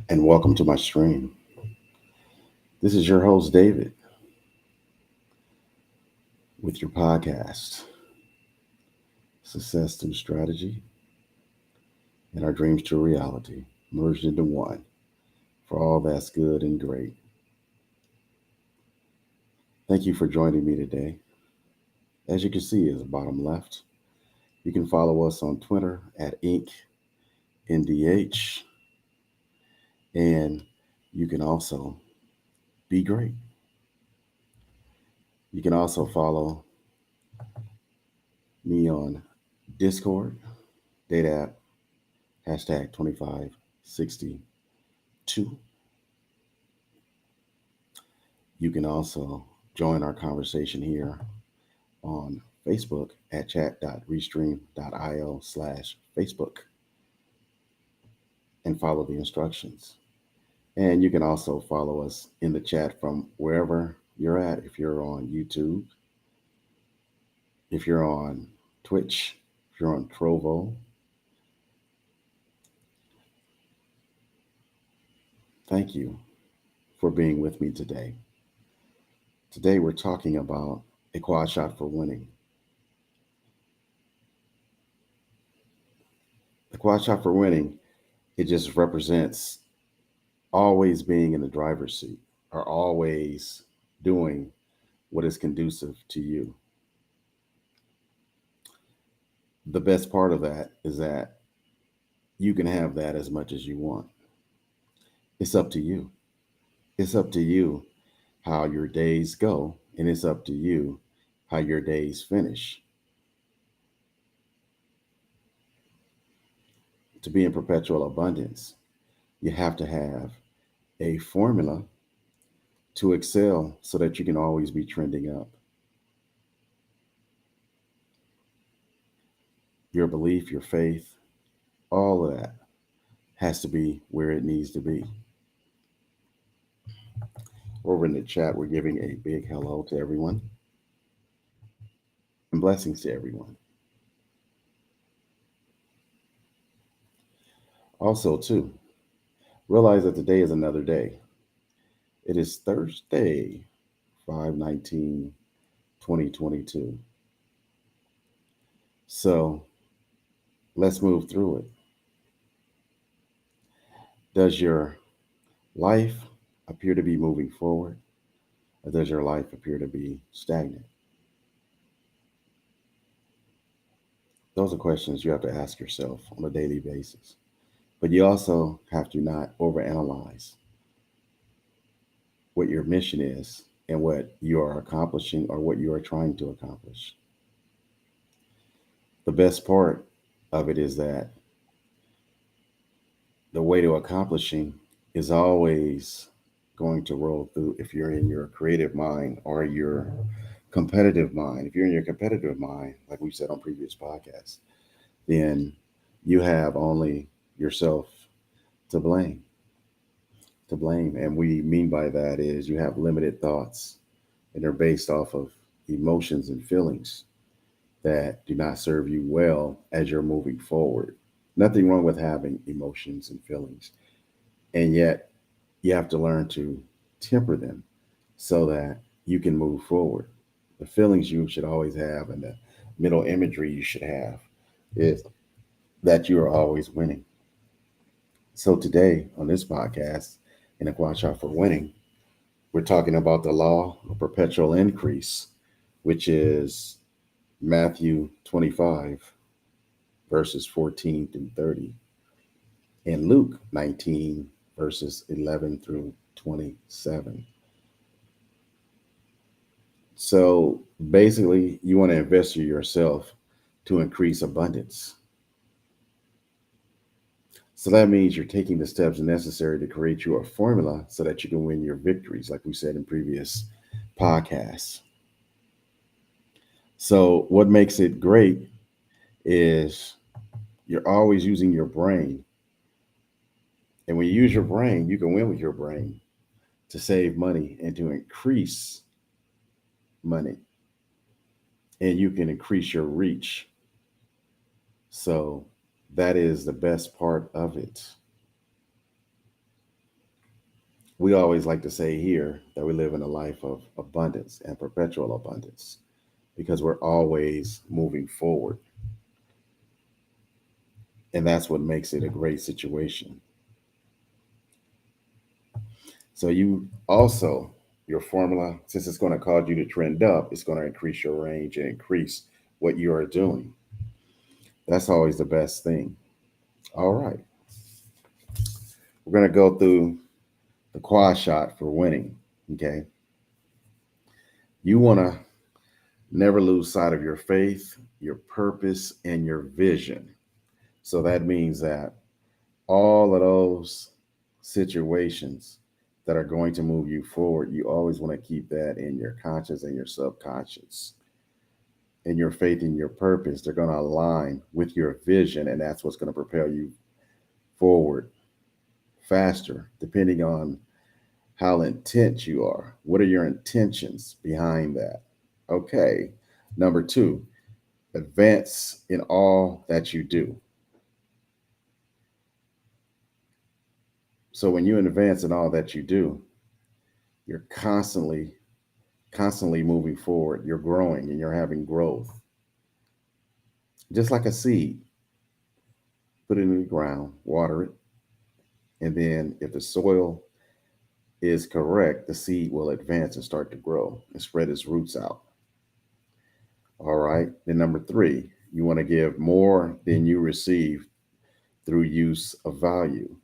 and welcome to my stream. This is your host, David, with your podcast, Success Through Strategy and Our Dreams to Reality, merged into one for all that's good and great. Thank you for joining me today. As you can see at the bottom left, you can follow us on Twitter at InkNDH, and you can also be great. You can also follow me on Discord, date app, hashtag 2562. You can also join our conversation here on Facebook at chat.restream.io/Facebook and follow the instructions. And you can also follow us in the chat from wherever you're at. If you're on YouTube, if you're on Twitch, if you're on Trovo, thank you for being with me today. Today we're talking about a quad shot for winning. The quad shot for winning, it just represents always being in the driver's seat or always doing what is conducive to you. The best part of that is that you can have that as much as you want. It's up to you. It's up to you how your days go, and it's up to you how your days finish. To be in perpetual abundance, you have to have a formula to excel so that you can always be trending up. Your belief, your faith, all of that has to be where it needs to be. Over in the chat, we're giving a big hello to everyone and blessings to everyone. Also, too, realize that today is another day. It is Thursday, 5/19, 2022. So let's move through it. Does your life appear to be moving forward, or does your life appear to be stagnant? Those are questions you have to ask yourself on a daily basis. But you also have to not overanalyze what your mission is and what you are accomplishing or what you are trying to accomplish. The best part of it is that the way to accomplishing is always going to roll through if you're in your creative mind or your competitive mind. If you're in your competitive mind, like we said on previous podcasts, then you have only yourself to blame. To blame. And we mean by that is you have limited thoughts and they're based off of emotions and feelings that do not serve you well as you're moving forward. Nothing wrong with having emotions and feelings. And yet you have to learn to temper them so that you can move forward. The feelings you should always have and the mental imagery you should have is that you are always winning. So today on this podcast, in a Quad Shot for Winning, we're talking about the law of perpetual increase, which is Matthew 25, verses 14 through 30, and Luke 19, verses 11 through 27. So basically, you want to invest in yourself to increase abundance. So that means you're taking the steps necessary to create your formula so that you can win your victories, like we said in previous podcasts. So, what makes it great is you're always using your brain. And when you use your brain, you can win with your brain to save money and to increase money. And you can increase your reach. So, that is the best part of it. We always like to say here that we live in a life of abundance and perpetual abundance because we're always moving forward. And that's what makes it a great situation. So you also, your formula, since it's going to cause you to trend up, it's going to increase your range and increase what you are doing. That's always the best thing. All right. We're going to go through the quad shot for winning. Okay. You want to never lose sight of your faith, your purpose, and your vision. So that means that all of those situations that are going to move you forward, you always want to keep that in your conscious and your subconscious. And your faith and your purpose, they're going to align with your vision, and that's what's going to propel you forward faster, depending on how intent you are. What are your intentions behind that? Okay. Number two, advance in all that you do. So when you advance in all that you do, you're constantly moving forward. You're growing and you're having growth. Just like a seed, put it in the ground, water it, and then if the soil is correct, the seed will advance and start to grow and spread its roots out. All right. Then number three, you want to give more than you receive through use of value.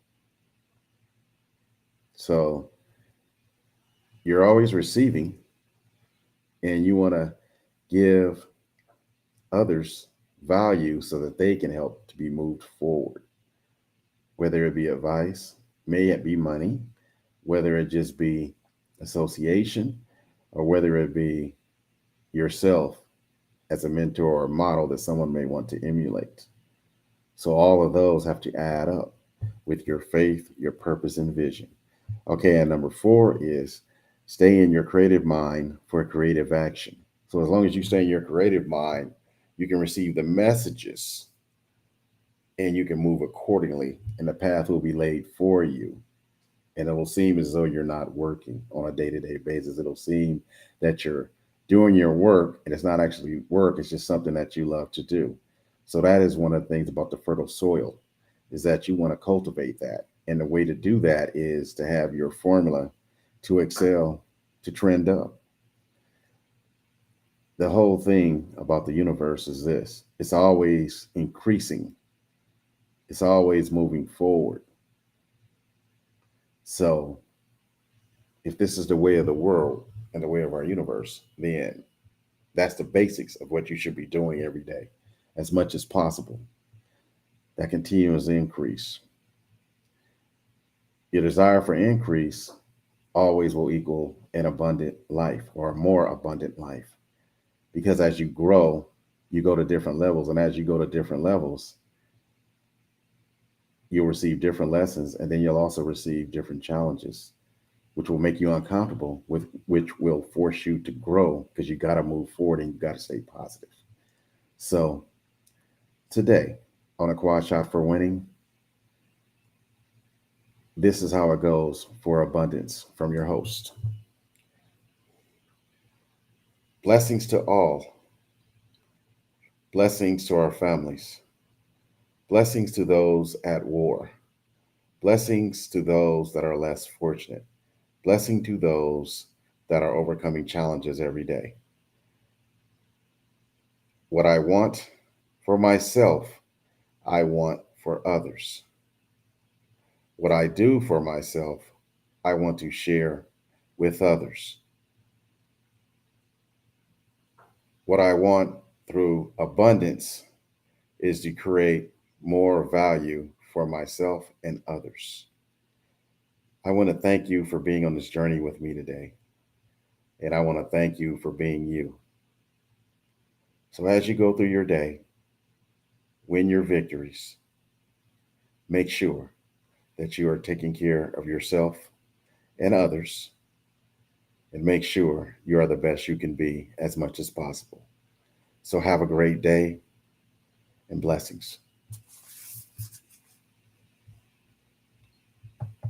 So you're always receiving and you want to give others value so that they can help to be moved forward, whether it be advice, may it be money, whether it just be association, or whether it be yourself as a mentor or model that someone may want to emulate. So all of those have to add up with your faith, your purpose, and vision. Okay, and number four is stay in your creative mind for creative action. So as long as you stay in your creative mind, you can receive the messages and you can move accordingly, and the path will be laid for you. And it will seem as though you're not working on a day-to-day basis. It'll seem that you're doing your work and it's not actually work, it's just something that you love to do. So that is one of the things about the fertile soil, is that you want to cultivate that. And the way to do that is to have your formula to excel, to trend up. The whole thing about the universe is this: it's always increasing, it's always moving forward. So if this is the way of the world and the way of our universe, then that's the basics of what you should be doing every day, as much as possible. That continuous increase. Your desire for increase always will equal an abundant life or a more abundant life. Because as you grow, you go to different levels. And as you go to different levels, you'll receive different lessons. And then you'll also receive different challenges, which will make you uncomfortable, with which will force you to grow because you got to move forward and you got to stay positive. So today on a quad shot for winning, this is how it goes for abundance from your host. Blessings to all. Blessings to our families. Blessings to those at war. Blessings to those that are less fortunate. Blessing to those that are overcoming challenges every day. What I want for myself, I want for others. What I do for myself, I want to share with others. What I want through abundance is to create more value for myself and others. I want to thank you for being on this journey with me today. And I want to thank you for being you. So as you go through your day, win your victories, make sure that you are taking care of yourself and others, and make sure you are the best you can be as much as possible. So have a great day and blessings.